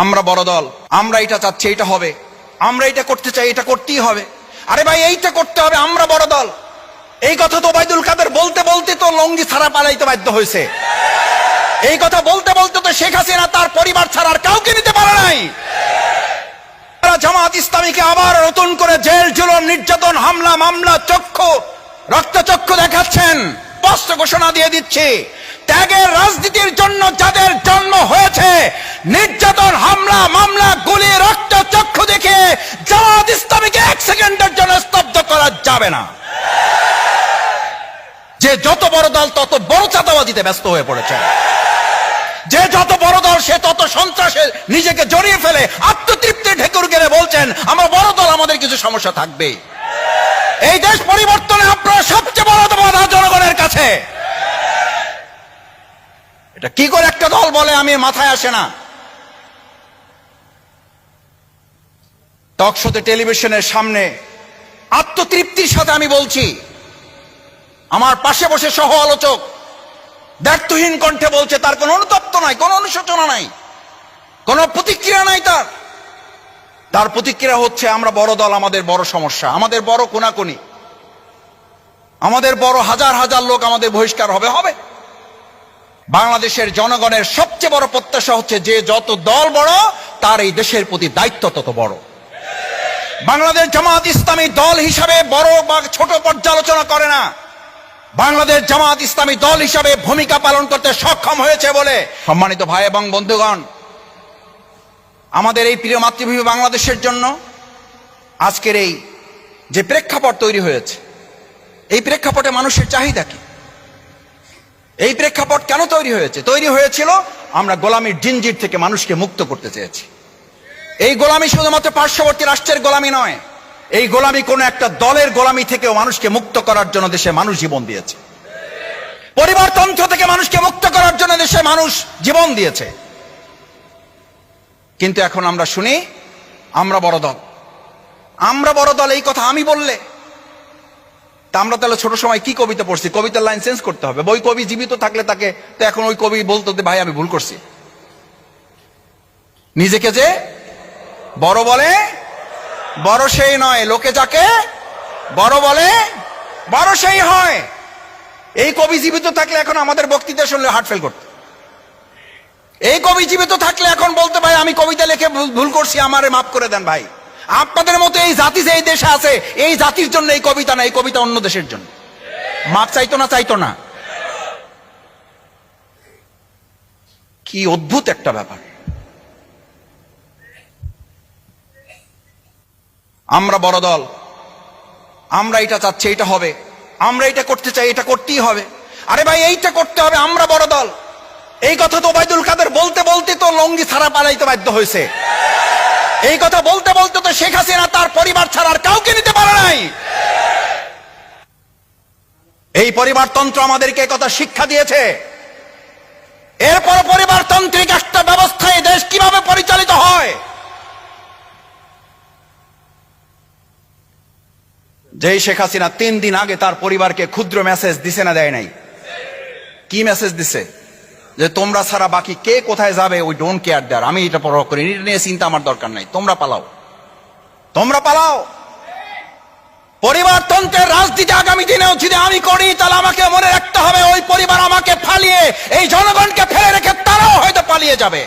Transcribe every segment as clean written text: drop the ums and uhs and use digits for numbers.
আমরা বড় দল, আমরা এটা চাচ্ছি, এটা হবে, আমরা এটা করতে চাই, এটা করতেই হবে। আরে ভাই এইটা করতে হবে, আমরা বড় দল। এই কথা তো ওবায়দুল কাদের বলতে বলতে তো লঙ্গি ছাড়া পালাইতে বাধ্য হয়েছে। এই কথা বলতে বলতে তো শেখ হাসিনা তার পরিবার ছাড়া আর কাউকে নিতে পারে নাই। জামাত ইসলামীকে আবার নতুন করে জেল জুলুম নির্যাতন হামলা মামলা রক্তচক্ষু দেখাচ্ছেন। স্পষ্ট ঘোষণা দিয়ে দিচ্ছে, ত্যাগের রাজনীতির জন্য যাদের জন্ম হয়েছে, নির্যাতন হামলা মামলা গুলি রক্তচক্ষু দেখে জামাত ইসলামীকে এক সেকেন্ডের জন্য স্তব্ধ করা যাবে না। যে যত বড় দল তত বড় চাঁদাবাজিতে ব্যস্ত হয়ে পড়েছে, যে যত বড় দল সে তত সন্ত্রাসে নিজেকে জড়িয়ে ফেলে আত্মতৃপ্তির ঢেকুর গেলে বলছেন আমরা বড় দল, আমাদের কিছু সমস্যা থাকবে। এই দেশ পরিবর্তনে আপনারা সবচেয়ে বড় বাধা জনগণের কাছে। এটা কি করে একটা দল বলে আমি মাথায় আসে না। টকশোতে টেলিভিশনের সামনে আত্মতৃপ্তির সাথে আমি বলছি, আমার পাশে বসে সহ আলোচক ব্যর্থহীন কণ্ঠে বলছে, তার কোনো অনুতপ্ত নাই, কোনো অনুশোচনা নাই, কোনো প্রতিক্রিয়া নাই। তার প্রতিক্রিয়া হচ্ছে আমরা বড় দল, আমাদের বড় সমস্যা, আমাদের বড় কোনাকুনি, আমাদের বড় হাজার হাজার লোক আমাদের বহিষ্কার হবে। বাংলাদেশের জনগণের সবচেয়ে বড় প্রত্যাশা হচ্ছে যে যত দল বড় তার এই দেশের প্রতি দায়িত্ব তত বড়। বাংলাদেশ জামাত ইসলামী দল হিসাবে বড় বা ছোট পর্যালোচনা করে না। বাংলাদেশ জামাত ইসলামী দল হিসাবে ভূমিকা পালন করতে সক্ষম হয়েছে বলে, সম্মানিত ভাই এবং বন্ধুগণ, আমাদের এই প্রিয় মাতৃভূমি বাংলাদেশের জন্য আজকের এই যে প্রেক্ষাপট তৈরি হয়েছে, এই প্রেক্ষাপটে মানুষের চাহিদা কি? এই প্রেক্ষাপট কেন তৈরি হয়েছে? তৈরি হয়েছিল আমরা গোলামীর জিনজির থেকে মানুষকে মুক্ত করতে চেয়েছি। এই গোলামী শুধুমাত্র পার্শ্ববর্তী রাষ্ট্রের গোলামী নয়, এই গোলামী কোন একটা দলের গোলামী থেকেও মানুষকে মুক্ত করার জন্য দেশে মানুষ জীবন দিয়েছে। পরিবারতন্ত্র থেকে মানুষকে মুক্ত করার জন্য দেশে মানুষ জীবন দিয়েছে। কিন্তু এখন আমরা শুনি আমরা বড় দল, আমরা বড় দল। এই কথা আমি বললে তা আমরা তাহলে ছোট সময় কি কবিতা পড়ছি, কবিতার লাইন চেঞ্জ করতে হবে। ওই কবি জীবিত থাকলে তাকে তো এখন ওই কবি বলতো ভাই আমি ভুল করছি। নিজেকে যে বড় বলে বড় সেই নয়, লোকে যাকে বড় বলে বড় সেই হয়। এই কবি জীবিত থাকলে এখন আমাদের বক্তৃতা শুনলে হার্ট ফেল করত। এই কবি জীবিত থাকলে এখন বলতে ভাই আমি কবিতা লিখে ভুল করছি, আমারে মাফ করে দেন ভাই। আপনাদের মতো এই জাতি যে এই দেশে আছে, এই জাতির জন্য এই কবিতা না, এই কবিতা অন্য দেশের জন্য। মাপ চাইতো না। কি অদ্ভুত একটা ব্যাপার। আমরা বড় দল, আমরা এটা চাচ্ছি, এটা হবে, আমরা এটা করতে চাই, এটা করতেই হবে। আরে ভাই এইটা করতে হবে, আমরা বড় দল। এই কথা তো ওবায়দুল কাদের বলতে বলতে তো লঙ্গি ছাড়া পালাইতে বাধ্য হয়েছে। এই কথা বলতে বলতে তো শেখ হাসিনা তার পরিবার ছাড়া আর কাউকে নিতে পারে নাই। এই পরিবারতন্ত্র আমাদেরকে কথা শিক্ষা দিয়েছে। এরপর পরিবারতান্ত্রিক একটা ব্যবস্থায় দেশ কিভাবে পরিচালিত হয়। যেই শেখ হাসিনা 3 দিন আগে তার পরিবারকে ক্ষুদ্র মেসেজ দিছে না দেয় নাই? কি মেসেজ দিছে? যে তোমরা ছাড়া বাকি কে কোথায় যাবে ওই ডোন্ট কেয়ার দেয়ার, আমি এটা পরোয়া করি, এটা নিয়ে চিন্তা আমার দরকার নাই, তোমরা পালাও। পরিবারতন্ত্রের রাজনীতি আগামী দিনেও যদি আমি করি তাহলে আমাকে মনে রাখতে হবে ওই পরিবার আমাকে ফালিয়ে এই জনগণকে ফেলে রেখে তারাও হয়তো পালিয়ে যাবে।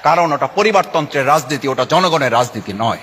কারণ ওটা পরিবারতন্ত্রের রাজনীতি, ওটা জনগণের রাজনীতি নয়।